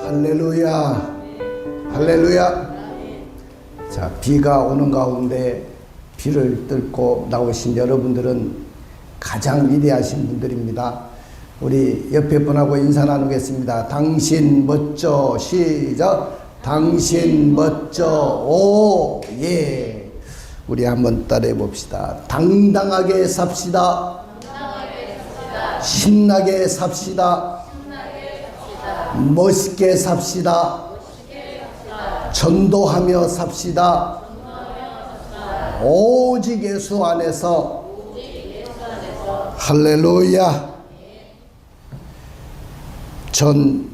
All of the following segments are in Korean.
할렐루야, 할렐루야. 자, 비가 오는 가운데 비를 뚫고 나오신 여러분들은 가장 위대하신 분들입니다. 우리 옆에 분하고 인사 나누겠습니다. 당신 멋져. 시작. 당신 멋져. 오, 예. 우리 한번 따라해 봅시다. 당당하게 삽시다. 신나게 삽시다. 멋있게 삽시다. 전도하며 삽시다. 오직 예수 안에서. 할렐루야. 전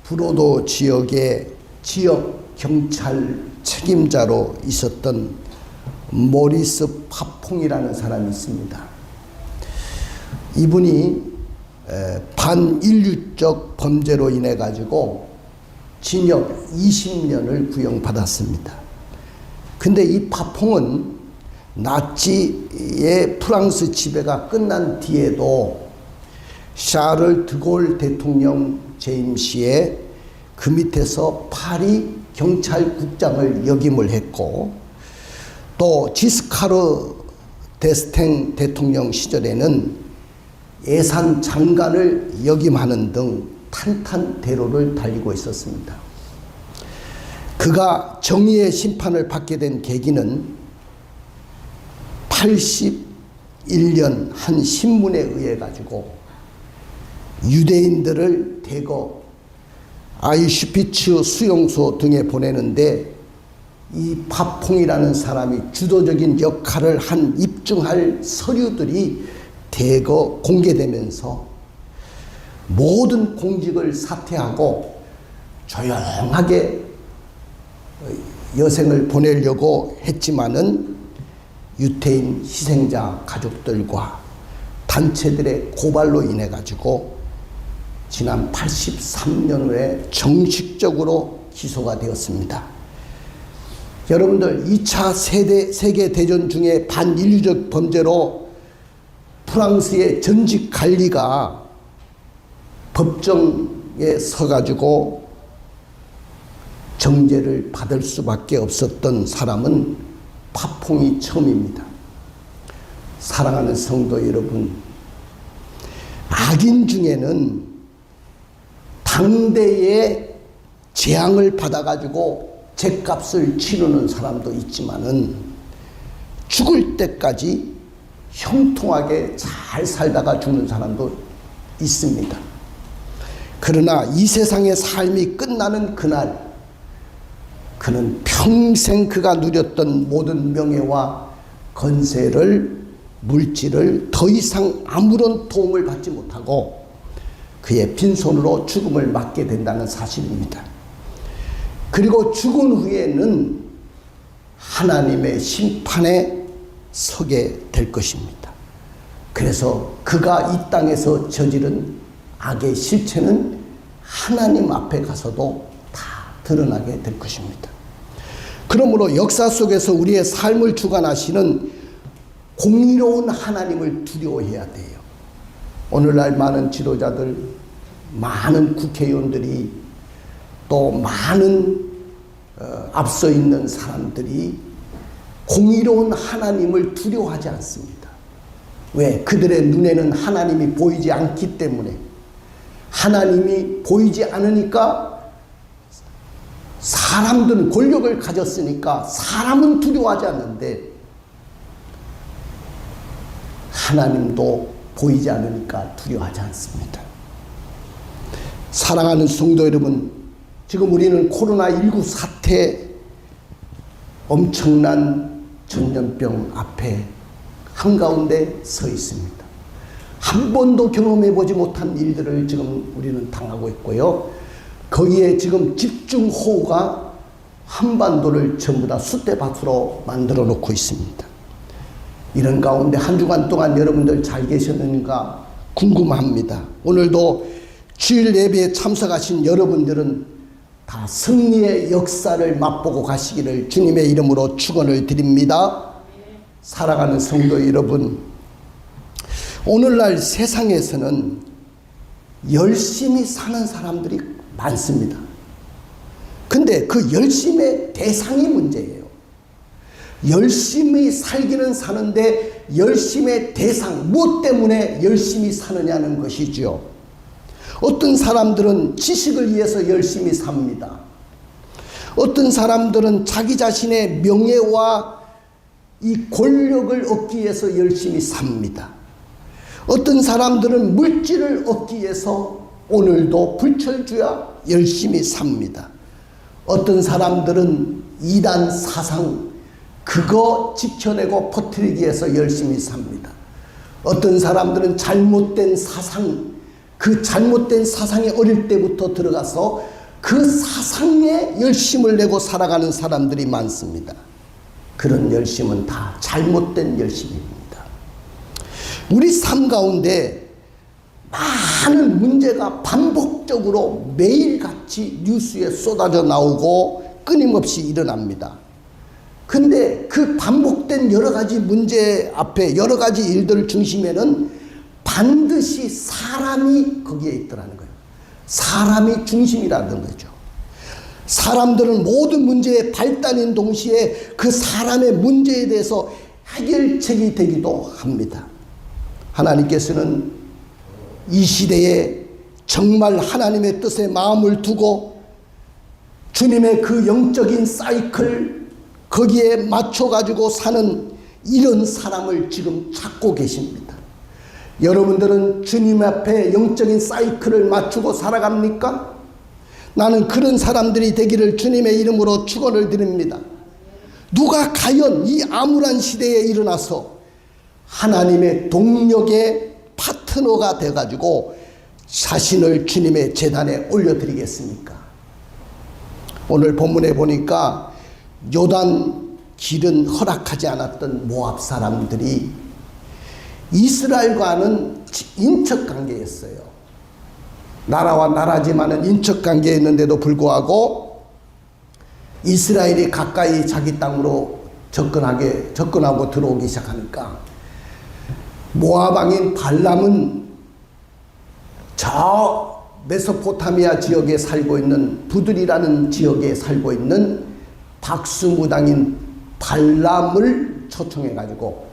브로도 지역의 지역 경찰 책임자로 있었던 모리스 파퐁이라는 사람이 있습니다. 이분이 반인류적 범죄로 인해 가지고 징역 20년을 구형받았습니다. 근데 이 파퐁은 나치의 프랑스 지배가 끝난 뒤에도 샤를 드골 대통령 재임시에 그 밑에서 파리 경찰국장을 역임을 했고, 또 지스카르 데스탱 대통령 시절에는 예산 장관을 역임하는 등 탄탄대로를 달리고 있었습니다. 그가 정의의 심판을 받게 된 계기는 81년 한 신문에 의해 가지고 유대인들을 대거 아이슈피츠 수용소 등에 보내는데 이 파퐁이라는 사람이 주도적인 역할을 한 입증할 서류들이 대거 공개되면서 모든 공직을 사퇴하고 조용하게 여생을 보내려고 했지만은 유태인 희생자 가족들과 단체들의 고발로 인해 가지고 지난 83년 후에 정식적으로 기소가 되었습니다. 여러분들 2차 세계대전 중에 반인류적 범죄로 프랑스의 전직 관리가 법정에 서가지고 정죄를 받을 수밖에 없었던 사람은 파퐁이 처음입니다. 사랑하는 성도 여러분, 악인 중에는 당대의 재앙을 받아가지고 죗값을 치르는 사람도 있지만은 죽을 때까지 형통하게 잘 살다가 죽는 사람도 있습니다. 그러나 이 세상의 삶이 끝나는 그날, 그는 평생 그가 누렸던 모든 명예와 건세를, 물질을 더 이상 아무런 도움을 받지 못하고 그의 빈손으로 죽음을 맞게 된다는 사실입니다. 그리고 죽은 후에는 하나님의 심판에 서게 될 것입니다. 그래서 그가 이 땅에서 저지른 악의 실체는 하나님 앞에 가서도 다 드러나게 될 것입니다. 그러므로 역사 속에서 우리의 삶을 주관하시는 공의로운 하나님을 두려워해야 돼요. 오늘날 많은 지도자들, 많은 국회의원들이, 또 많은 앞서 있는 사람들이 공의로운 하나님을 두려워하지 않습니다. 왜? 그들의 눈에는 하나님이 보이지 않기 때문에. 하나님이 보이지 않으니까 사람들은 권력을 가졌으니까 사람은 두려워하지 않는데 하나님도 보이지 않으니까 두려워하지 않습니다. 사랑하는 성도 여러분, 지금 우리는 코로나19 사태, 엄청난 전염병 앞에 한가운데 서 있습니다. 한 번도 경험해보지 못한 일들을 지금 우리는 당하고 있고요. 거기에 지금 집중호우가 한반도를 전부 다 숫대밭으로 만들어 놓고 있습니다. 이런 가운데 한 주간 동안 여러분들 잘 계셨는가 궁금합니다. 오늘도 주일 예배에 참석하신 여러분들은 다 승리의 역사를 맛보고 가시기를 주님의 이름으로 축원을 드립니다. 사랑하는 성도 여러분, 오늘날 세상에서는 열심히 사는 사람들이 많습니다. 근데 그 열심의 대상이 문제예요. 열심히 살기는 사는데 열심의 대상, 무엇 때문에 열심히 사느냐는 것이죠. 어떤 사람들은 지식을 위해서 열심히 삽니다. 어떤 사람들은 자기 자신의 명예와 이 권력을 얻기 위해서 열심히 삽니다. 어떤 사람들은 물질을 얻기 위해서 오늘도 불철주야 열심히 삽니다. 어떤 사람들은 이단 사상 그거 지켜내고 퍼뜨리기 위해서 열심히 삽니다. 어떤 사람들은 잘못된 사상, 그 잘못된 사상에 어릴 때부터 들어가서 그 사상에 열심을 내고 살아가는 사람들이 많습니다. 그런 열심은 다 잘못된 열심입니다. 우리 삶 가운데 많은 문제가 반복적으로 매일같이 뉴스에 쏟아져 나오고 끊임없이 일어납니다. 근데 그 반복된 여러 가지 문제 앞에 여러 가지 일들 중심에는 반드시 사람이 거기에 있더라는 거예요. 사람이 중심이라는 거죠. 사람들은 모든 문제의 발단인 동시에 그 사람의 문제에 대해서 해결책이 되기도 합니다. 하나님께서는 이 시대에 정말 하나님의 뜻에 마음을 두고 주님의 그 영적인 사이클 거기에 맞춰가지고 사는 이런 사람을 지금 찾고 계십니다. 여러분들은 주님 앞에 영적인 사이클을 맞추고 살아갑니까? 나는 그런 사람들이 되기를 주님의 이름으로 축원을 드립니다. 누가 과연 이 암울한 시대에 일어나서 하나님의 동력의 파트너가 돼가지고 자신을 주님의 제단에 올려드리겠습니까? 오늘 본문에 보니까 요단 길은 허락하지 않았던 모압 사람들이 이스라엘과는 인척관계였어요. 나라와 나라지만은 인척관계였는데도 불구하고 이스라엘이 가까이 자기 땅으로 접근하고 들어오기 시작하니까 모압 왕인 발람은 저 메소포타미아 지역에 살고 있는 부들이라는 지역에 살고 있는 박수무당인 발람을 초청해 가지고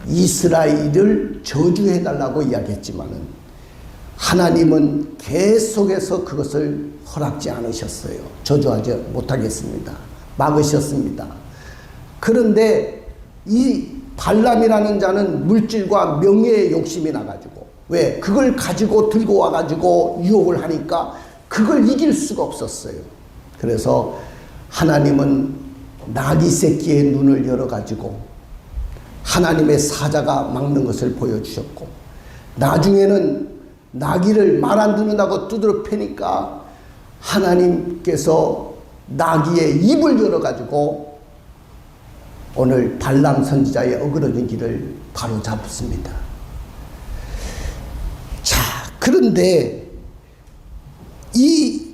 이스라엘을 저주해달라고 이야기했지만은 하나님은 계속해서 그것을 허락지 않으셨어요. 저주하지 못하겠습니다. 막으셨습니다. 그런데 이 발람이라는 자는 물질과 명예의 욕심이 나가지고 왜? 그걸 가지고 들고 와가지고 유혹을 하니까 그걸 이길 수가 없었어요. 그래서 하나님은 나귀 새끼의 눈을 열어가지고 하나님의 사자가 막는 것을 보여주셨고 나중에는 나귀를 말 안 듣는다고 두드려 패니까 하나님께서 나귀의 입을 열어가지고 오늘 발람 선지자의 어그러진 길을 바로 잡습니다. 자, 그런데 이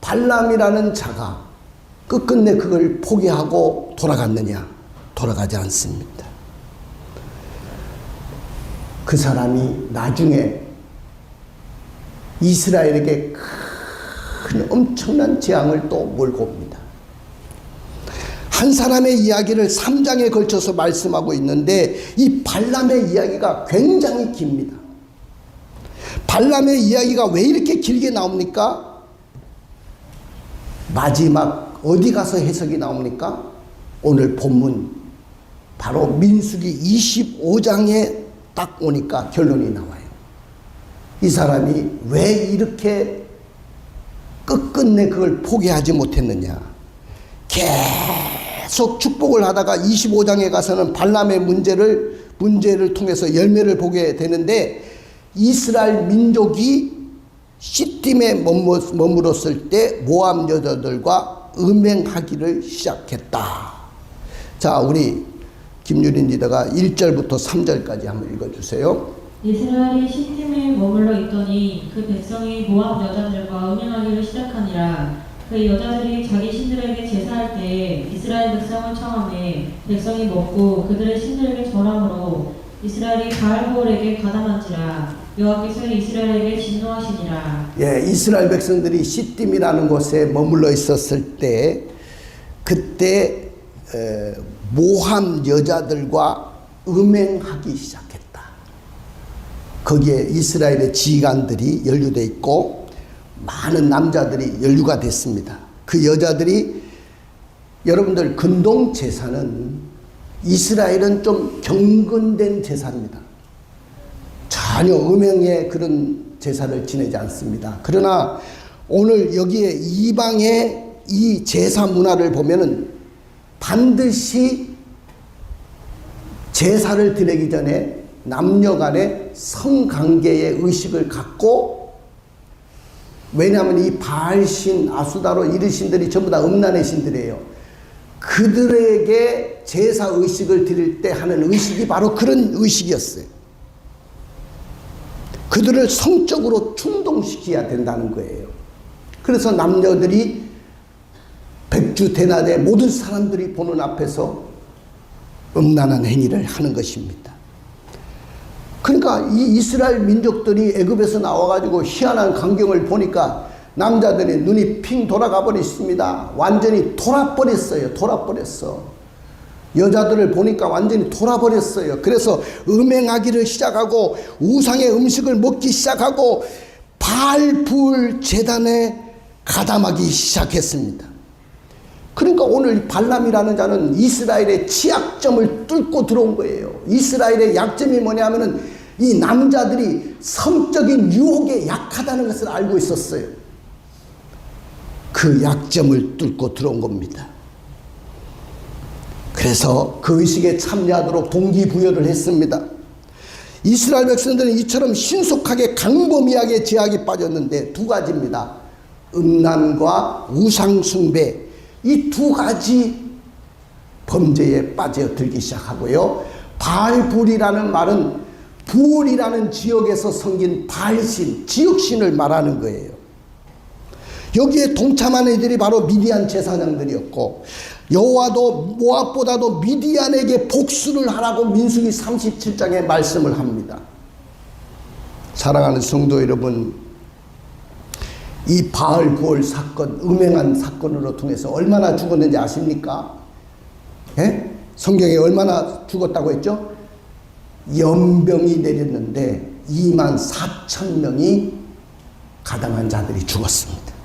발람이라는 자가 끝끝내 그걸 포기하고 돌아갔느냐? 돌아가지 않습니다. 그 사람이 나중에 이스라엘에게 큰 엄청난 재앙을 또 몰고 옵니다. 한 사람의 이야기를 3장에 걸쳐서 말씀하고 있는데 이 발람의 이야기가 굉장히 깁니다. 발람의 이야기가 왜 이렇게 길게 나옵니까? 마지막 어디 가서 해석이 나옵니까? 오늘 본문 바로 민수기 25장에 딱 오니까 결론이 나와요. 이 사람이 왜 이렇게 끝끝내 그걸 포기하지 못했느냐. 계속 축복을 하다가 25장에 가서는 발람의 문제를 통해서 열매를 보게 되는데 이스라엘 민족이 시딤에 머물었을 때 모압 여자들과 음행하기를 시작했다. 자, 우리 김유린 리더가 1절부터 3절까지 한번 읽어주세요. 이스라엘이 시딤에 머물러 있더니 그 백성이 모압 여자들과 음행하기를 시작하니라. 그 여자들이 자기 신들에게 제사할 때에 이스라엘 백성을 청하매 백성이 먹고 그들의 신들에게 절함으로 이스라엘이 바알볼에게 가담한지라. 여호와께서 이스라엘에게 진노하시니라. 예, 이스라엘 백성들이 시딤이라는 곳에 머물러 있었을 때 그때 모함 여자들과 음행하기 시작했다. 거기에 이스라엘의 지휘관들이 연루되어 있고 많은 남자들이 연루가 됐습니다. 그 여자들이, 여러분들 근동 제사는 이스라엘은 좀 경건된 제사입니다. 전혀 음행의 그런 제사를 지내지 않습니다. 그러나 오늘 여기에 이방의 이 제사 문화를 보면은 반드시 제사를 드리기 전에 남녀 간의 성관계의 의식을 갖고, 왜냐하면 이 바알신, 아수다로 이런 신들이 전부 다 음란의 신들이에요. 그들에게 제사 의식을 드릴 때 하는 의식이 바로 그런 의식이었어요. 그들을 성적으로 충동시켜야 된다는 거예요. 그래서 남녀들이 백주대낮에 모든 사람들이 보는 앞에서 음란한 행위를 하는 것입니다. 그러니까 이 이스라엘 민족들이 애굽에서 나와가지고 희한한 광경을 보니까 남자들이 눈이 핑 돌아가 버렸습니다. 완전히 돌아버렸어요. 돌아버렸어. 여자들을 보니까 완전히 돌아버렸어요. 그래서 음행하기를 시작하고 우상의 음식을 먹기 시작하고 바알불 제단에 가담하기 시작했습니다. 그러니까 오늘 발람이라는 자는 이스라엘의 취약점을 뚫고 들어온 거예요. 이스라엘의 약점이 뭐냐면은 이 남자들이 성적인 유혹에 약하다는 것을 알고 있었어요. 그 약점을 뚫고 들어온 겁니다. 그래서 그 의식에 참여하도록 동기부여를 했습니다. 이스라엘 백성들은 이처럼 신속하게 강범위하게 제약에 빠졌는데 두 가지입니다. 음란과 우상숭배, 이 두 가지 범죄에 빠져들기 시작하고요. 바알불이라는 말은 부올이라는 지역에서 섬긴 바알신, 지역신을 말하는 거예요. 여기에 동참한 애들이 바로 미디안 제사장들이었고, 여호와도 모압보다도 미디안에게 복수를 하라고 민수기 37장에 말씀을 합니다. 사랑하는 성도 여러분, 이 바알부올 사건, 음행한 사건으로 통해서 얼마나 죽었는지 아십니까? 예? 성경에 얼마나 죽었다고 했죠? 연병이 내렸는데 24,000명이 가담한 자들이 죽었습니다.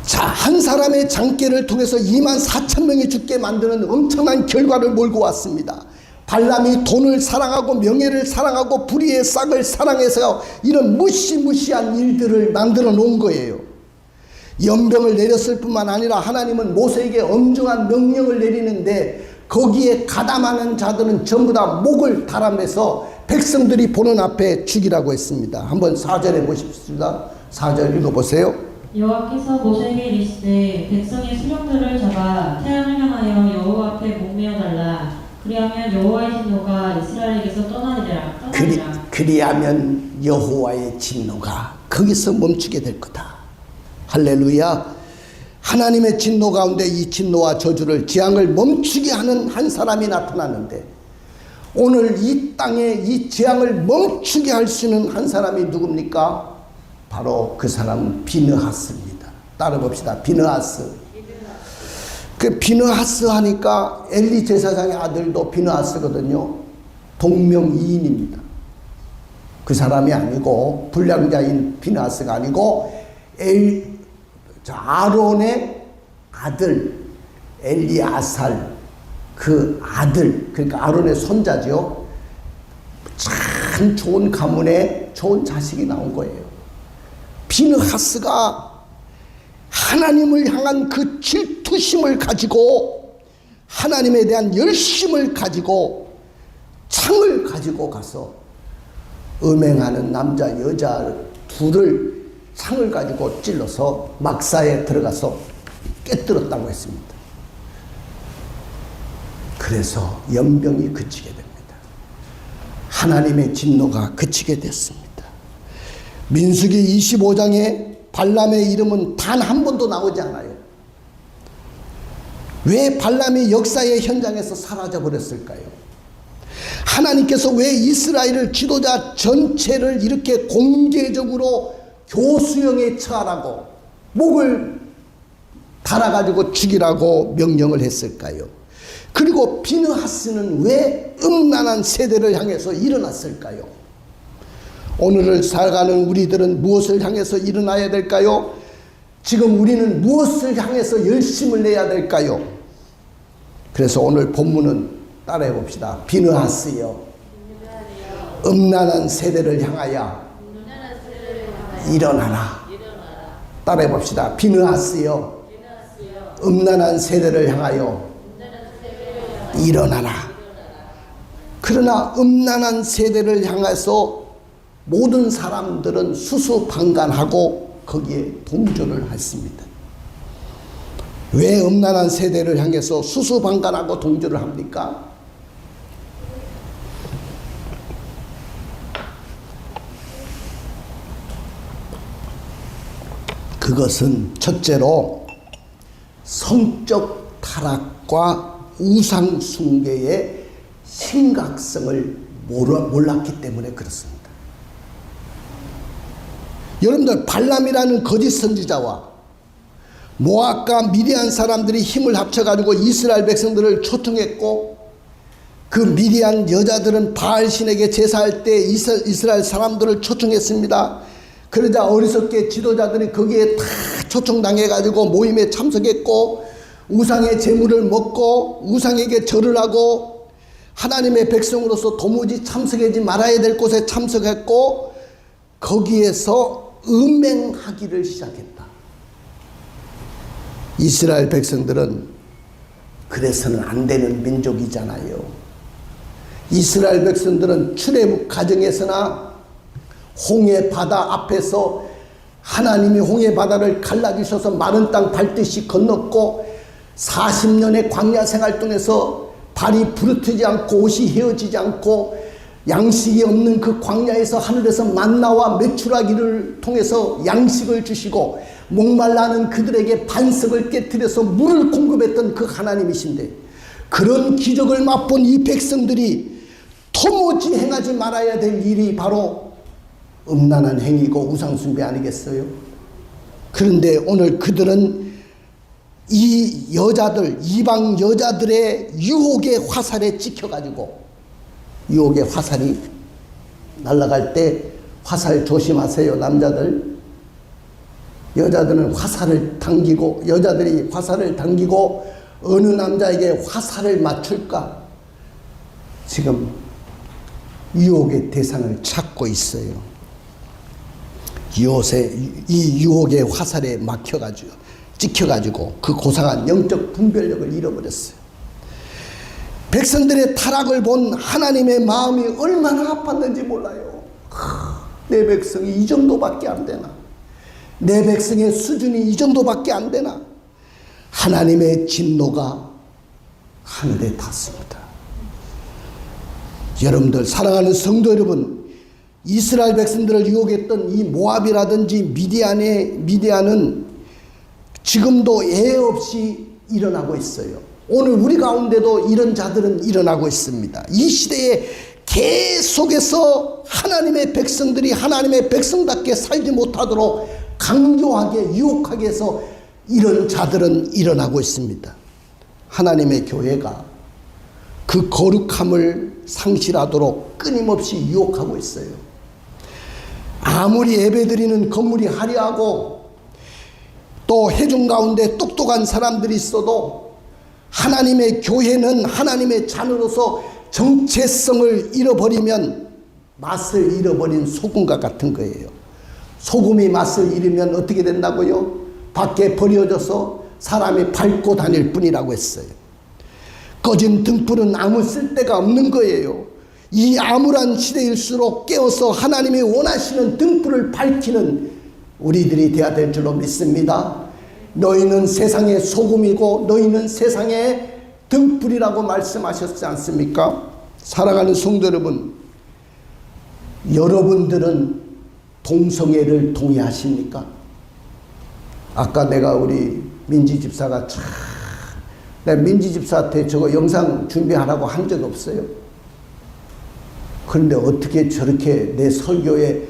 자, 한 사람의 장깨를 통해서 24,000명이 죽게 만드는 엄청난 결과를 몰고 왔습니다. 발람이 돈을 사랑하고 명예를 사랑하고 불의의 싹을 사랑해서 이런 무시무시한 일들을 만들어 놓은 거예요. 연병을 내렸을 뿐만 아니라 하나님은 모세에게 엄중한 명령을 내리는데 거기에 가담하는 자들은 전부 다 목을 달아매서 백성들이 보는 앞에 죽이라고 했습니다. 한번 4절에 보십시다. 4절 읽어보세요. 여호와께서 모세에게 이르시되 백성의 수령들을 잡아 태양을 향하여 여호와 앞에 목매어 달라. 그리하면 여호와의 진노가 이스라엘에게서 떠나리라. 그리하면 여호와의 진노가 거기서 멈추게 될 거다. 할렐루야. 하나님의 진노 가운데 이 진노와 저주를, 재앙을 멈추게 하는 한 사람이 나타나는데, 오늘 이 땅에 이 재앙을 멈추게 할 수 있는 한 사람이 누굽니까? 바로 그 사람은 비느하스입니다. 따라 봅시다. 비느하스. 그 비느하스 하니까 엘리 제사장의 아들도 비느하스거든요. 동명이인입니다. 그 사람이 아니고, 불량자인 비느하스가 아니고 아론의 아들 엘리아살, 그 아들, 그러니까 아론의 손자죠. 참 좋은 가문에 좋은 자식이 나온 거예요. 비느하스가 하나님을 향한 그 질투심을 가지고, 하나님에 대한 열심을 가지고, 창을 가지고 가서 음행하는 남자 여자 둘을 창을 가지고 찔러서 막사에 들어가서 깨뜨렸다고 했습니다. 그래서 연병이 그치게 됩니다. 하나님의 진노가 그치게 됐습니다. 민수기 25장에 발람의 이름은 단 한 번도 나오지 않아요. 왜 발람이 역사의 현장에서 사라져 버렸을까요? 하나님께서 왜 이스라엘을 지도자 전체를 이렇게 공개적으로 교수형에 처하라고 목을 달아가지고 죽이라고 명령을 했을까요? 그리고 비느하스는 왜 음란한 세대를 향해서 일어났을까요? 오늘을 살아가는 우리들은 무엇을 향해서 일어나야 될까요? 지금 우리는 무엇을 향해서 열심을 내야 될까요? 그래서 오늘 본문은 따라해 봅시다. 비느하스여, 음란한 세대를 향하여 일어나라. 따라해 봅시다. 비느하스여, 음란한 세대를 향하여 일어나라. 그러나 음란한 세대를 향해서 모든 사람들은 수수방관하고 거기에 동조를 했습니다. 왜 음란한 세대를 향해서 수수방관하고 동조를 합니까? 그것은 첫째로 성적 타락과 우상 숭배의 심각성을 몰랐기 때문에 그렇습니다. 여러분들, 발람이라는 거짓 선지자와 모압과 미디안 사람들이 힘을 합쳐가지고 이스라엘 백성들을 초청했고, 그 미디안 여자들은 바알신에게 제사할 때 이스라엘 사람들을 초청했습니다. 그러자 어리석게 지도자들이 거기에 다 초청당해가지고 모임에 참석했고, 우상의 제물을 먹고 우상에게 절을 하고 하나님의 백성으로서 도무지 참석하지 말아야 될 곳에 참석했고, 거기에서 음행하기를 시작했다. 이스라엘 백성들은 그래서는 안 되는 민족이잖아요. 이스라엘 백성들은 출애굽 과정에서나 홍해 바다 앞에서 하나님이 홍해 바다를 갈라주셔서 마른 땅 밟듯이 건넜고, 40년의 광야 생활 동에서 발이 부르트지 않고 옷이 헤어지지 않고 양식이 없는 그 광야에서 하늘에서 만나와 메추라기를 통해서 양식을 주시고, 목말라는 그들에게 반석을 깨뜨려서 물을 공급했던 그 하나님이신데, 그런 기적을 맛본 이 백성들이 도무지 행하지 말아야 될 일이 바로 음란한 행위고 우상숭배 아니겠어요? 그런데 오늘 그들은 이 여자들, 이방 여자들의 유혹의 화살에 찍혀가지고, 유혹의 화살이 날아갈 때 화살 조심하세요, 남자들. 여자들은 화살을 당기고, 여자들이 화살을 당기고 어느 남자에게 화살을 맞출까? 지금 유혹의 대상을 찾고 있어요. 요새 이 유혹의 화살에 막혀가지고, 찍혀가지고 그 고상한 영적 분별력을 잃어버렸어요. 백성들의 타락을 본 하나님의 마음이 얼마나 아팠는지 몰라요. 내 백성이 이 정도밖에 안 되나? 내 백성의 수준이 이 정도밖에 안 되나? 하나님의 진노가 하늘에 닿습니다. 여러분들, 사랑하는 성도 여러분, 이스라엘 백성들을 유혹했던 이 모압이라든지 미디안은 지금도 예 없이 일어나고 있어요. 오늘 우리 가운데도 이런 자들은 일어나고 있습니다. 이 시대에 계속해서 하나님의 백성들이 하나님의 백성답게 살지 못하도록 강요하게 유혹하게 해서 이런 자들은 일어나고 있습니다. 하나님의 교회가 그 거룩함을 상실하도록 끊임없이 유혹하고 있어요. 아무리 예배드리는 건물이 화려하고 또 회중 가운데 똑똑한 사람들이 있어도 하나님의 교회는 하나님의 자녀로서 정체성을 잃어버리면 맛을 잃어버린 소금과 같은 거예요. 소금이 맛을 잃으면 어떻게 된다고요? 밖에 버려져서 사람이 밟고 다닐 뿐이라고 했어요. 꺼진 등불은 아무 쓸데가 없는 거예요. 이 암울한 시대일수록 깨어서 하나님이 원하시는 등불을 밝히는 우리들이 되어야 될 줄로 믿습니다. 너희는 세상의 소금이고 너희는 세상의 등불이라고 말씀하셨지 않습니까? 사랑하는 성도 여러분, 여러분들은 동성애를 동의하십니까? 아까 내가 우리 민지 집사가 내가 민지 집사한테 저거 영상 준비하라고 한 적 없어요. 그런데 어떻게 저렇게 내 설교에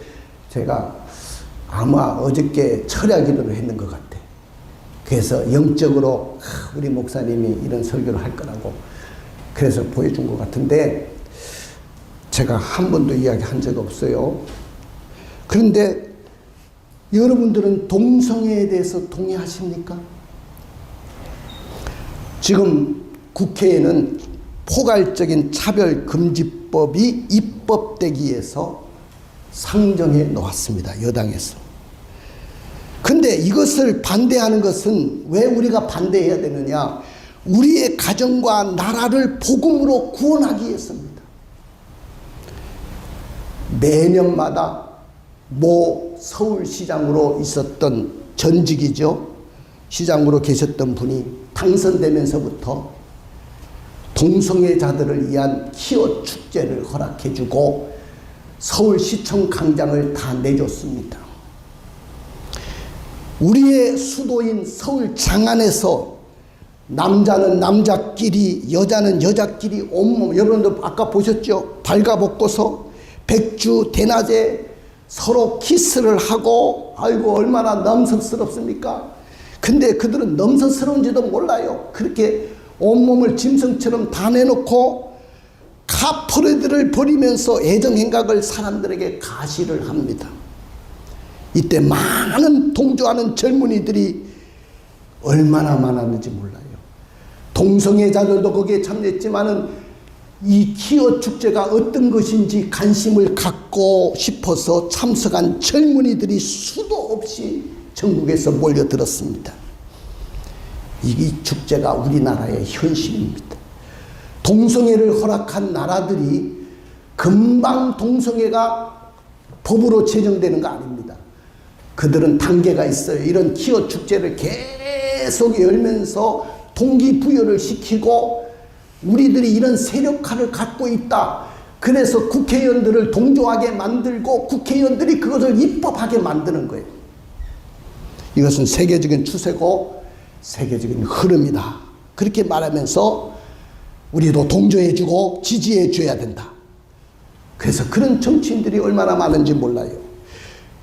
제가 아마 어저께 철야 기도를 했는 것 같아. 그래서 영적으로 우리 목사님이 이런 설교를 할 거라고 그래서 보여준 것 같은데 제가 한 번도 이야기한 적 없어요. 그런데 여러분들은 동성애에 대해서 동의하십니까? 지금 국회에는 포괄적인 차별금지법이 입법되기 위해서 상정해 놓았습니다. 여당에서. 근데 이것을 반대하는 것은 왜 우리가 반대해야 되느냐? 우리의 가정과 나라를 복음으로 구원하기 위해서입니다. 매년마다 모 서울시장으로 있었던 전직이죠. 시장으로 계셨던 분이 당선되면서부터 동성애자들을 위한 키워 축제를 허락해주고 서울시청 광장을 다 내줬습니다. 우리의 수도인 서울 장안에서 남자는 남자끼리 여자는 여자끼리 온몸 여러분들 아까 보셨죠? 발가벗고서 백주 대낮에 서로 키스를 하고 아이고 얼마나 넘석스럽습니까? 근데 그들은 넘석스러운지도 몰라요. 그렇게 온몸을 짐승처럼 다 내놓고 카퍼레드를 벌이면서 애정행각을 사람들에게 가시를 합니다. 이때 많은 동조하는 젊은이들이 얼마나 많았는지 몰라요. 동성애자들도 거기에 참여했지만은 이 키어 축제가 어떤 것인지 관심을 갖고 싶어서 참석한 젊은이들이 수도 없이 전국에서 몰려들었습니다. 이 축제가 우리나라의 현실입니다. 동성애를 허락한 나라들이 금방 동성애가 법으로 제정되는 거 아닙니다. 그들은 단계가 있어요. 이런 키어 축제를 계속 열면서 동기부여를 시키고 우리들이 이런 세력화를 갖고 있다. 그래서 국회의원들을 동조하게 만들고 국회의원들이 그것을 입법하게 만드는 거예요. 이것은 세계적인 추세고 세계적인 흐름이다. 그렇게 말하면서 우리도 동조해주고 지지해줘야 된다. 그래서 그런 정치인들이 얼마나 많은지 몰라요.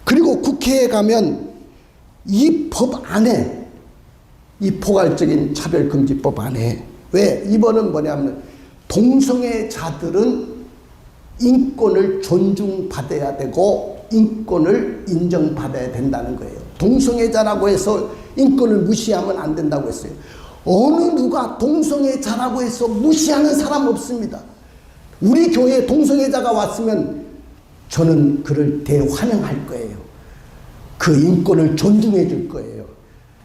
그리고 국회에 가면 이 법 안에 이 포괄적인 차별금지법 안에 왜 이번은 뭐냐면 동성애자들은 인권을 존중받아야 되고 인권을 인정받아야 된다는 거예요. 동성애자라고 해서 인권을 무시하면 안 된다고 했어요. 어느 누가 동성애자라고 해서 무시하는 사람 없습니다. 우리 교회에 동성애자가 왔으면 저는 그를 대환영할 거예요. 그 인권을 존중해 줄 거예요.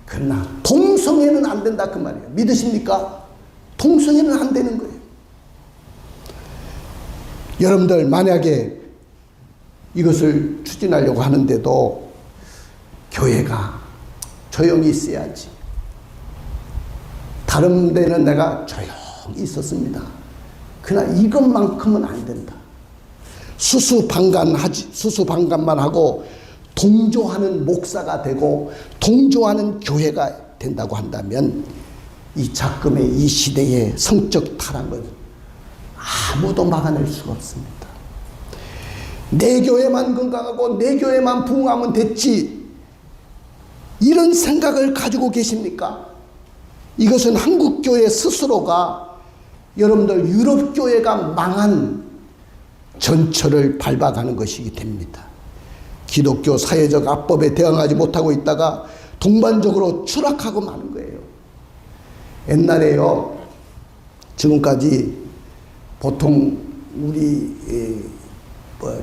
그러나 동성애는 안 된다 그 말이에요. 믿으십니까? 동성애는 안 되는 거예요. 여러분들 만약에 이것을 추진하려고 하는데도 교회가 조용히 있어야지. 다른 데는 내가 조용히 있었습니다. 그러나 이것만큼은 안 된다. 수수방관만 하고 동조하는 목사가 되고 동조하는 교회가 된다고 한다면 이 작금의 이 시대의 성적 타락을 아무도 막아낼 수가 없습니다. 내 교회만 건강하고 내 교회만 부흥하면 됐지, 이런 생각을 가지고 계십니까? 이것은 한국교회 스스로가 여러분들 유럽교회가 망한 전철을 밟아가는 것이기 됩니다. 기독교 사회적 압법에 대응하지 못하고 있다가 동반적으로 추락하고 마는 거예요. 옛날에요, 지금까지 보통 우리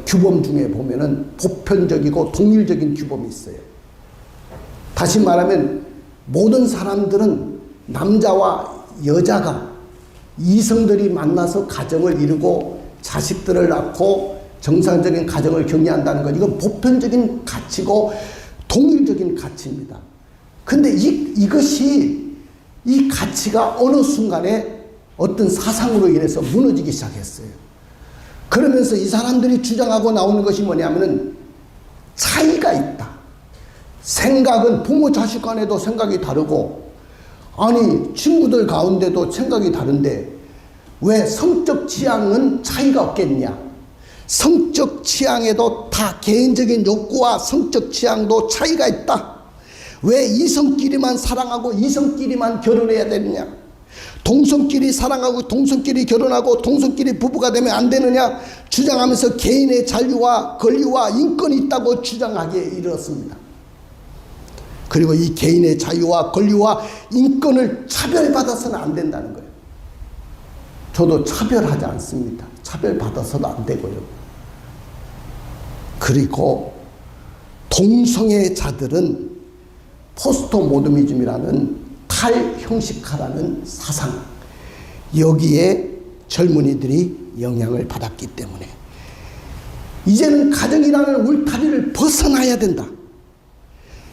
규범 중에 보면은 보편적이고 동일적인 규범이 있어요. 다시 말하면 모든 사람들은 남자와 여자가 이성들이 만나서 가정을 이루고 자식들을 낳고 정상적인 가정을 격리한다는 것, 이건 보편적인 가치고 동일적인 가치입니다. 근데 이것이 이 가치가 어느 순간에 어떤 사상으로 인해서 무너지기 시작했어요. 그러면서 이 사람들이 주장하고 나오는 것이 뭐냐면은 차이가 있다. 생각은 부모 자식 간에도 생각이 다르고, 아니 친구들 가운데도 생각이 다른데 왜 성적 취향은 차이가 없겠냐? 성적 취향에도 다 개인적인 욕구와 성적 취향도 차이가 있다. 왜 이성끼리만 사랑하고 이성끼리만 결혼해야 되느냐? 동성끼리 사랑하고 동성끼리 결혼하고 동성끼리 부부가 되면 안 되느냐? 주장하면서 개인의 자유와 권리와 인권이 있다고 주장하기에 이르렀습니다. 그리고 이 개인의 자유와 권리와 인권을 차별받아서는 안 된다는 거예요. 저도 차별하지 않습니다. 차별받아서도 안 되고요. 그리고 동성애자들은 포스트 모더니즘이라는 탈형식화라는 사상, 여기에 젊은이들이 영향을 받았기 때문에 이제는 가정이라는 울타리를 벗어나야 된다.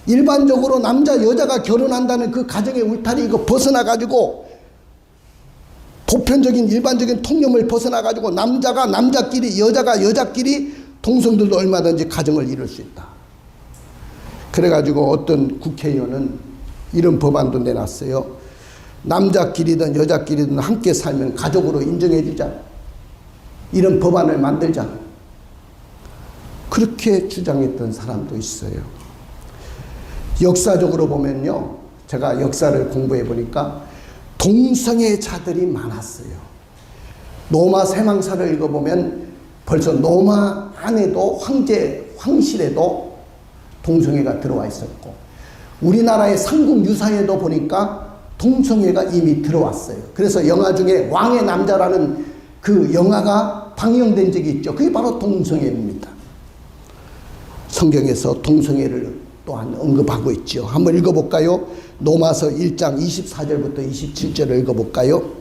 일반적으로 남자 여자가 결혼한다는 그 가정의 울타리 이거 벗어나가지고 보편적인 일반적인 통념을 벗어나가지고 남자가 남자끼리 여자가 여자끼리 동성들도 얼마든지 가정을 이룰 수 있다. 그래가지고 어떤 국회의원은 이런 법안도 내놨어요. 남자끼리든 여자끼리든 함께 살면 가족으로 인정해주자. 이런 법안을 만들자. 그렇게 주장했던 사람도 있어요. 역사적으로 보면요, 제가 역사를 공부해 보니까 동성애자들이 많았어요. 로마 세망사를 읽어보면 벌써 로마 안에도 황실에도 동성애가 들어와 있었고, 우리나라의 삼국유사에도 보니까 동성애가 이미 들어왔어요. 그래서 영화 중에 왕의 남자라는 그 영화가 방영된 적이 있죠. 그게 바로 동성애입니다. 성경에서 동성애를 또한 언급하고 있죠. 한번 읽어볼까요? 로마서 1장 24절부터 27절을 읽어볼까요?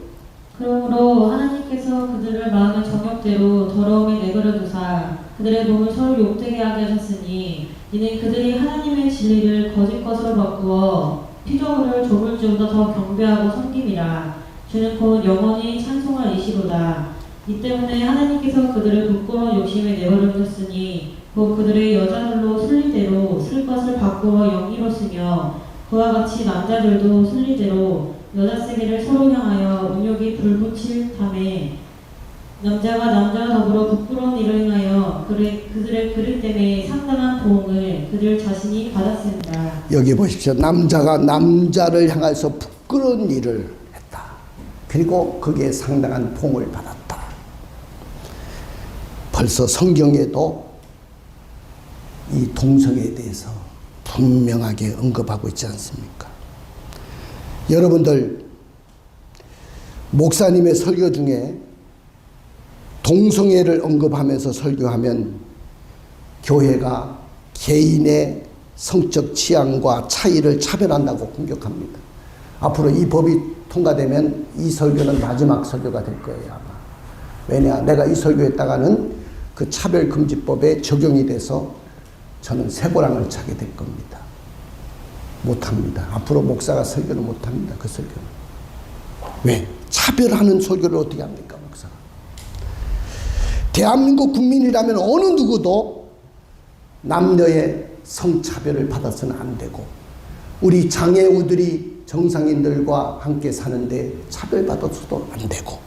그러므로 하나님께서 그들을 마음의 정욕대로 더러움에 내버려 두사 그들의 몸을 서로 욕되게 하게 하셨으니 이는 그들이 하나님의 진리를 거짓 것으로 바꾸어 피조물을 조물주보다 더 경배하고 섬김이라. 주는 곧 영원히 찬송할 이시로다. 이 때문에 하나님께서 그들을 부끄러운 욕심에 내버려 두셨으니 곧 그들의 여자들로 순리대로 쓸 것을 바꾸어 영리로 쓰며 그와 같이 남자들도 순리대로 여자 세계를 서로 향하여 운욕이 불붙일 탐에 남자가 남자와 더불어 부끄러운 일을 행하여 그들의 그릇 때문에 상당한 보응을 그들 자신이 받았습니다. 여기 보십시오. 남자가 남자를 향해서 부끄러운 일을 했다. 그리고 거기에 상당한 보응을 받았다. 벌써 성경에도 이 동성애에 대해서 분명하게 언급하고 있지 않습니까? 여러분들, 목사님의 설교 중에 동성애를 언급하면서 설교하면 교회가 개인의 성적 취향과 차이를 차별한다고 공격합니다. 앞으로 이 법이 통과되면 이 설교는 마지막 설교가 될 거예요, 아마. 왜냐? 내가 이 설교했다가는 그 차별금지법에 적용이 돼서 저는 쇠고랑을 차게 될 겁니다. 못합니다. 앞으로 목사가 설교는 못합니다. 그 설교는. 왜? 차별하는 설교를 어떻게 합니까, 목사가? 대한민국 국민이라면 어느 누구도 남녀의 성차별을 받아서는 안 되고, 우리 장애우들이 정상인들과 함께 사는데 차별받아서도 안 되고,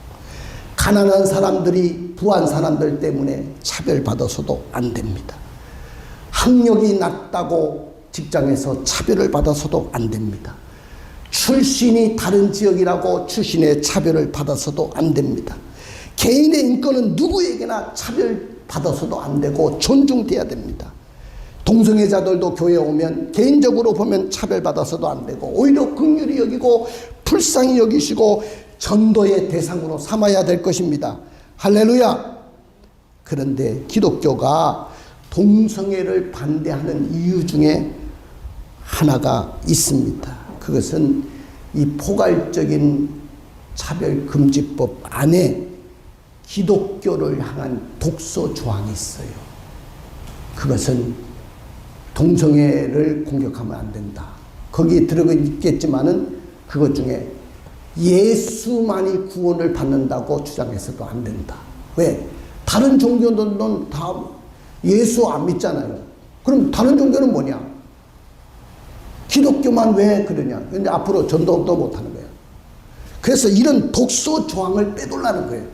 가난한 사람들이 부한 사람들 때문에 차별받아서도 안 됩니다. 학력이 낮다고 직장에서 차별을 받아서도 안 됩니다. 출신이 다른 지역이라고 출신의 차별을 받아서도 안 됩니다. 개인의 인권은 누구에게나 차별받아서도 안 되고 존중돼야 됩니다. 동성애자들도 교회에 오면 개인적으로 보면 차별받아서도 안 되고 오히려 긍휼히 여기고 불쌍히 여기시고 전도의 대상으로 삼아야 될 것입니다. 할렐루야! 그런데 기독교가 동성애를 반대하는 이유 중에 하나가 있습니다. 그것은 이 포괄적인 차별금지법 안에 기독교를 향한 독소 조항이 있어요. 그것은 동성애를 공격하면 안 된다. 거기에 들어가 있겠지만은 그것 중에 예수만이 구원을 받는다고 주장해서도 안 된다. 왜? 다른 종교들은 다 예수 안 믿잖아요. 그럼 다른 종교는 뭐냐? 기독교만 왜 그러냐? 근데 앞으로 전도도 못하는 거예요. 그래서 이런 독소 조항을 빼돌라는 거예요.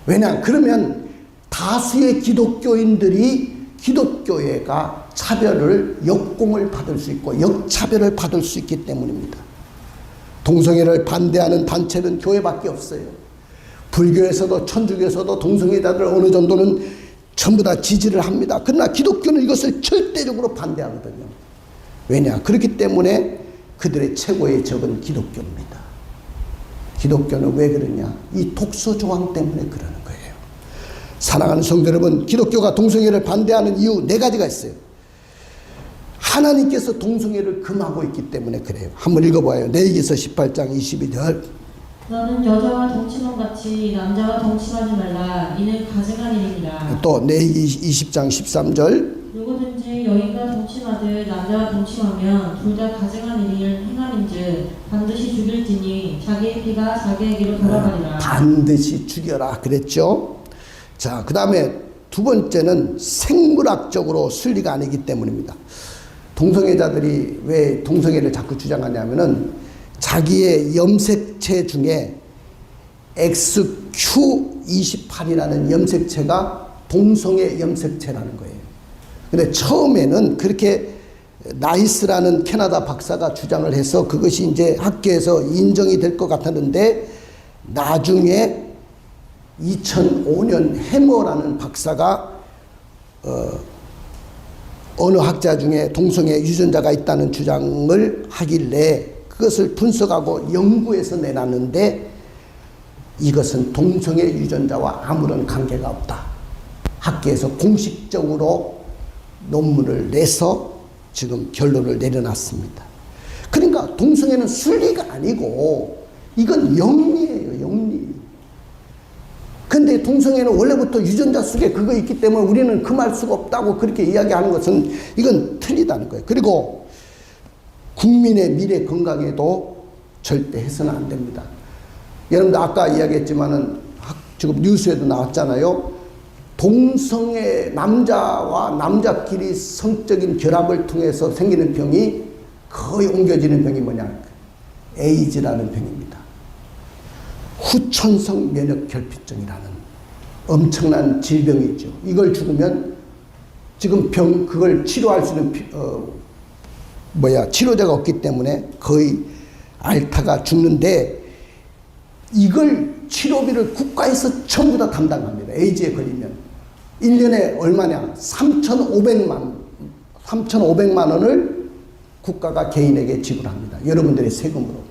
왜냐? 그러면 다수의 기독교인들이 기독교회가 차별을, 역공을 받을 수 있고 역차별을 받을 수 있기 때문입니다. 동성애를 반대하는 단체는 교회밖에 없어요. 불교에서도 천주교에서도 동성애자들 어느 정도는 전부 다 지지를 합니다. 그러나 기독교는 이것을 절대적으로 반대하거든요. 왜냐? 그렇기 때문에 그들의 최고의 적은 기독교입니다. 기독교는 왜 그러냐? 이 독소 조항 때문에 그러는 거예요. 사랑하는 성도 여러분, 기독교가 동성애를 반대하는 이유 4가지가 있어요. 하나님께서 동성애를 금하고 있기 때문에 그래요. 한번 읽어봐요. 레위기서 18장 22절. 너는 여자와 동침함 같이 남자와 동침하지 말라. 이는 가증한 일이니라. 또 레위기 20장 13절. 누구든지 여인과 동침하듯 남자와 동침하면 둘 다 가증한 일을 행함인즉 반드시 죽일지니 자기의 피가 자기에게로 돌아가리라. 반드시 죽여라 그랬죠. 자, 그 다음에 두 번째는 생물학적으로 순리가 아니기 때문입니다. 동성애자들이 왜 동성애를 자꾸 주장하냐면은 자기의 염색체 중에 XQ28이라는 염색체가 동성애 염색체라는 거예요. 근데 처음에는 그렇게 나이스라는 캐나다 박사가 주장을 해서 그것이 이제 학계에서 인정이 될 것 같았는데 나중에 2005년 해머라는 박사가 어느 학자 중에 동성애 유전자가 있다는 주장을 하길래 그것을 분석하고 연구해서 내놨는데 이것은 동성애 유전자와 아무런 관계가 없다. 학계에서 공식적으로 논문을 내서 지금 결론을 내려놨습니다. 그러니까 동성애는 순리가 아니고 이건 영리예요, 영리. 근데 동성애는 원래부터 유전자 속에 그거 있기 때문에 우리는 금할 수가 없다고 그렇게 이야기하는 것은 이건 틀리다는 거예요. 그리고 국민의 미래 건강에도 절대 해서는 안 됩니다. 여러분들 아까 이야기했지만은 지금 뉴스에도 나왔잖아요. 동성애 남자와 남자끼리 성적인 결합을 통해서 생기는 병이 거의 옮겨지는 병이 뭐냐? 에이즈라는 병입니다. 후천성 면역 결핍증이라는 엄청난 질병이죠. 이걸 죽으면 지금 그걸 치료할 수 있는 치료제가 없기 때문에 거의 앓다가 죽는데 이걸 치료비를 국가에서 전부 다 담당합니다. 에이즈에 걸리면 1년에 얼마냐? 3,500만 원을 국가가 개인에게 지불합니다. 여러분들의 세금으로.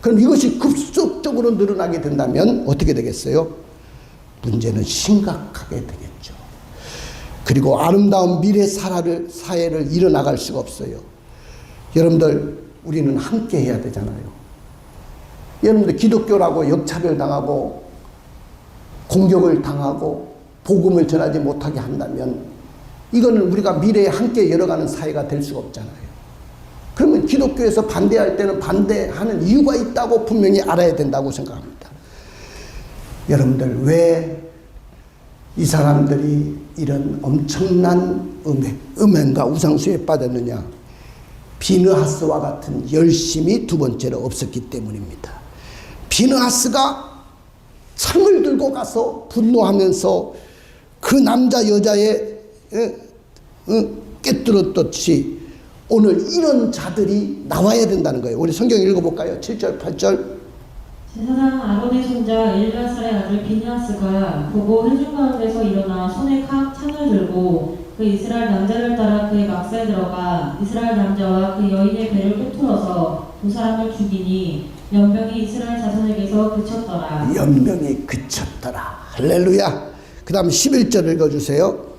그럼 이것이 급속적으로 늘어나게 된다면 어떻게 되겠어요? 문제는 심각하게 되겠죠. 그리고 아름다운 미래 사회를 이뤄나갈 수가 없어요. 여러분들 우리는 함께 해야 되잖아요. 여러분들 기독교라고 역차별당하고 공격을 당하고 복음을 전하지 못하게 한다면 이거는 우리가 미래에 함께 열어가는 사회가 될 수가 없잖아요. 그러면 기독교에서 반대할 때는 반대하는 이유가 있다고 분명히 알아야 된다고 생각합니다. 여러분들 왜 이 사람들이 이런 엄청난 음행과 우상수에 빠졌느냐? 비느하스와 같은 열심이 두 번째로 없었기 때문입니다. 비느하스가 창을 들고 가서 분노하면서 그 남자 여자의 깨뜨렸듯이 오늘 이런 자들이 나와야 된다는 거예요. 우리 성경 읽어볼까요? 7절 8절. 제사장 아론의 손자 엘르아살의 아들 비느하스가 보고 회중 가운데서 일어나 손에 창을 들고 그 이스라엘 남자를 따라 그의 막사에 들어가 이스라엘 남자와 그 여인의 배를 꿰뚫어서 두 사람을 죽이니 연병이 이스라엘 자손에게서 그쳤더라. 연병이 그쳤더라. 할렐루야. 그 다음 11절 읽어주세요.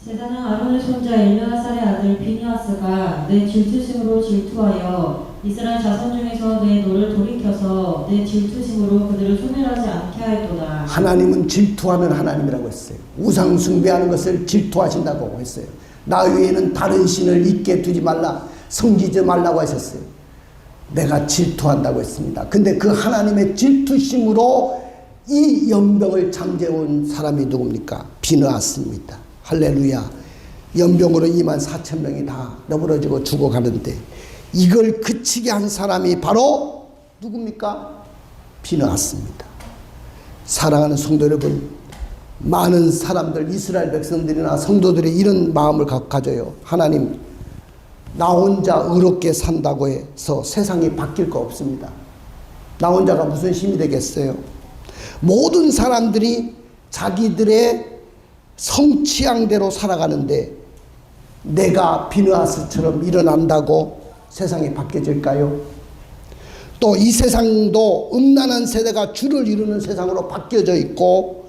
제사장 아론의 손자 엘르아살의 아들 비느하스가 내 질투심으로 질투하여 이스라엘 자손 중에서 내 노를 돌이켜서 내 질투심으로 그들을 소멸하지 않게 하였도다. 하나님은 질투하는 하나님이라고 했어요. 우상 숭배하는 것을 질투하신다고 했어요. 나 외에는 다른 신을 있게 두지 말라, 섬기지 말라고 하셨어요. 내가 질투한다고 했습니다. 근데 그 하나님의 질투심으로 이 연병을 잠재운 사람이 누굽니까? 비느하스입니다. 할렐루야. 연병으로 24,000명이 다 넘어지고 죽어가는데 이걸 그치게 한 사람이 바로 누굽니까? 비느하스입니다. 사랑하는 성도 여러분, 많은 사람들, 이스라엘 백성들이나 성도들이 이런 마음을 가져요. 하나님, 나 혼자 의롭게 산다고 해서 세상이 바뀔 거 없습니다. 나 혼자가 무슨 힘이 되겠어요? 모든 사람들이 자기들의 성취향대로 살아가는데 내가 비느하스처럼 일어난다고 세상이 바뀌어질까요? 또 이 세상도 음란한 세대가 주를 이루는 세상으로 바뀌어져 있고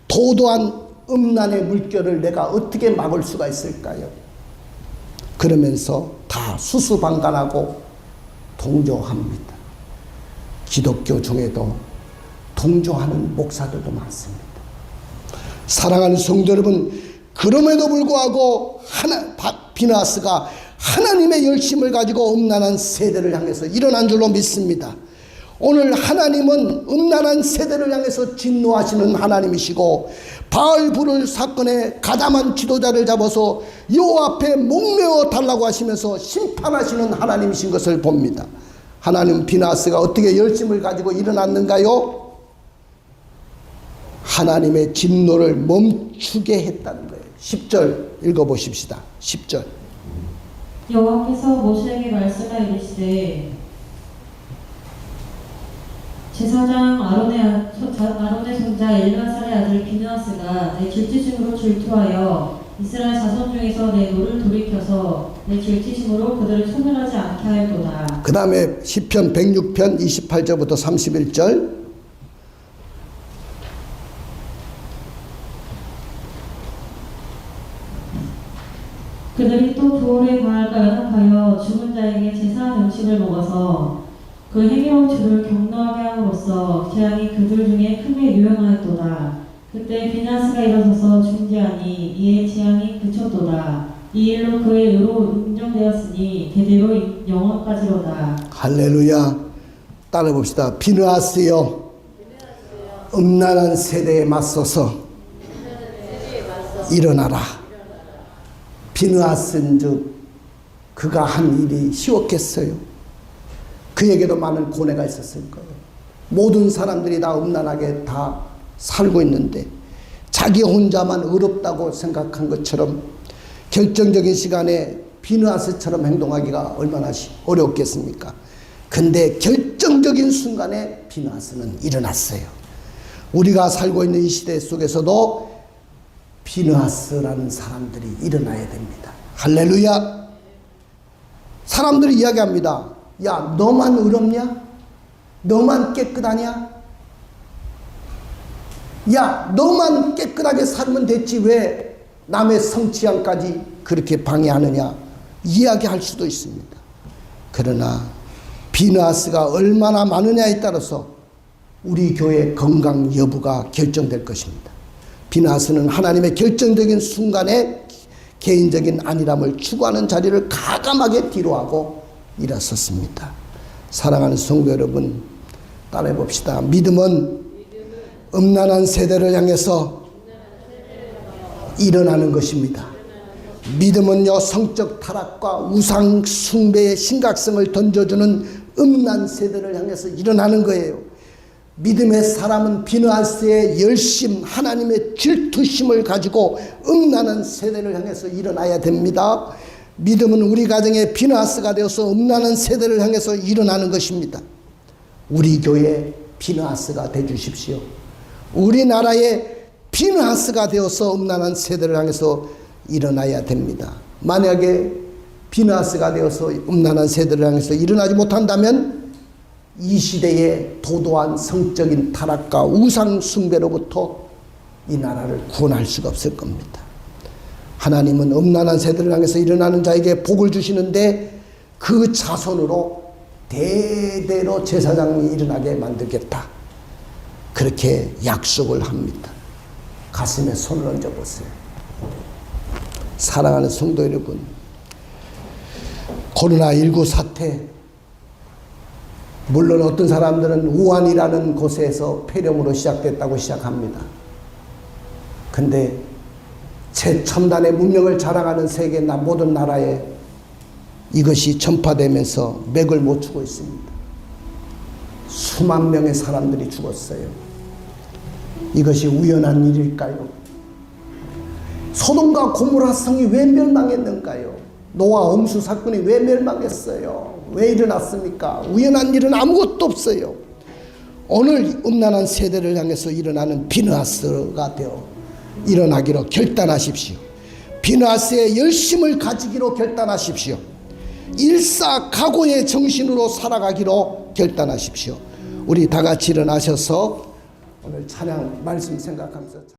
도도한 음란의 물결을 내가 어떻게 막을 수가 있을까요? 그러면서 다 수수방관하고 동조합니다. 기독교 중에도 동조하는 목사들도 많습니다. 사랑하는 성도 여러분, 그럼에도 불구하고 비느하스가 하나님의 열심을 가지고 음란한 세대를 향해서 일어난 줄로 믿습니다. 오늘 하나님은 음란한 세대를 향해서 진노하시는 하나님이시고 바알불을 사건에 가담한 지도자를 잡아서 여호와 앞에 목매어 달라고 하시면서 심판하시는 하나님이신 것을 봅니다. 하나님, 비느하스가 어떻게 열심을 가지고 일어났는가요? 하나님의 진노를 멈추게 했다는 거예요. 10절 읽어보십시다. 10절. 여호와께서 모세에게 말씀하여 이르시되 제사장 아론의 손자 엘르아살의 아들 비느하스가 내 질투심으로 질투하여 이스라엘 자손 중에서 내 노를 돌이켜서 내 질투심으로 그들을 소멸하지 않게 하였도다. 그 다음에 시편 106편 28절부터 31절. 그들이 또 부올의 바알과 연합하여 죽은 자에게 제사한 음식을 먹어서 그 행위로운 주를 경노하게 함으로써 재앙이 그들 중에 크게 유행하였도다. 그때 비느하스가 일어서서 중지하니 이에 재앙이 그쳤도다. 이 일로 그의 의로 인정되었으니 대대로 영원까지로다. 할렐루야. 따라 봅시다. 비느하스여, 음란한 세대에 맞서서 일어나라. 비느하스인즉 그가 한 일이 쉬웠겠어요? 그에게도 많은 고뇌가 있었을 거예요. 모든 사람들이 다 음란하게 다 살고 있는데 자기 혼자만 의롭다고 생각한 것처럼 결정적인 시간에 비느하스처럼 행동하기가 얼마나 어렵겠습니까? 근데 결정적인 순간에 비느하스는 일어났어요. 우리가 살고 있는 이 시대 속에서도 비느하스라는 사람들이 일어나야 됩니다. 할렐루야. 사람들이 이야기합니다. 야, 너만 의롭냐? 너만 깨끗하냐? 야, 너만 깨끗하게 살면 됐지 왜 남의 성취함까지 그렇게 방해하느냐? 이야기할 수도 있습니다. 그러나 비느하스가 얼마나 많으냐에 따라서 우리 교회의 건강 여부가 결정될 것입니다. 비느하스는 하나님의 결정적인 순간에 개인적인 안일함을 추구하는 자리를 가감하게 뒤로하고 일어섰습니다. 사랑하는 성도 여러분, 따라해 봅시다. 믿음은 음란한 세대를 향해서 일어나는 것입니다. 믿음은요, 성적 타락과 우상 숭배의 심각성을 던져주는 음란 세대를 향해서 일어나는 거예요. 믿음의 사람은 비느하스의 열심, 하나님의 질투심을 가지고 음란한 세대를 향해서 일어나야 됩니다. 믿음은 우리 가정의 비느하스가 되어서 음란한 세대를 향해서 일어나는 것입니다. 우리 교회 비느하스가 되주십시오. 우리나라의 비느하스가 되어서 음란한 세대를 향해서 일어나야 됩니다. 만약에 비느하스가 되어서 음란한 세대를 향해서 일어나지 못한다면 이 시대의 도도한 성적인 타락과 우상 숭배로부터 이 나라를 구원할 수가 없을 겁니다. 하나님은 음란한 세대를 향해서 일어나는 자에게 복을 주시는데 그 자손으로 대대로 제사장이 일어나게 만들겠다. 그렇게 약속을 합니다. 가슴에 손을 얹어 보세요. 사랑하는 성도 여러분, 코로나19 사태, 물론 어떤 사람들은 우한이라는 곳에서 폐렴으로 시작됐다고 시작합니다. 근데 최첨단의 문명을 자랑하는 세계 모든 나라에 이것이 전파되면서 맥을 못 추고 있습니다. 수만 명의 사람들이 죽었어요. 이것이 우연한 일일까요? 소돔과 고모라 성이 왜 멸망했는가요? 노아 홍수 사건이 왜 멸망했어요? 왜 일어났습니까? 우연한 일은 아무것도 없어요. 오늘 음란한 세대를 향해서 일어나는 비느하스가 되어 일어나기로 결단하십시오. 비느하스의 열심을 가지기로 결단하십시오. 일사각오의 정신으로 살아가기로 결단하십시오. 우리 다 같이 일어나셔서 오늘 찬양 말씀 생각하면서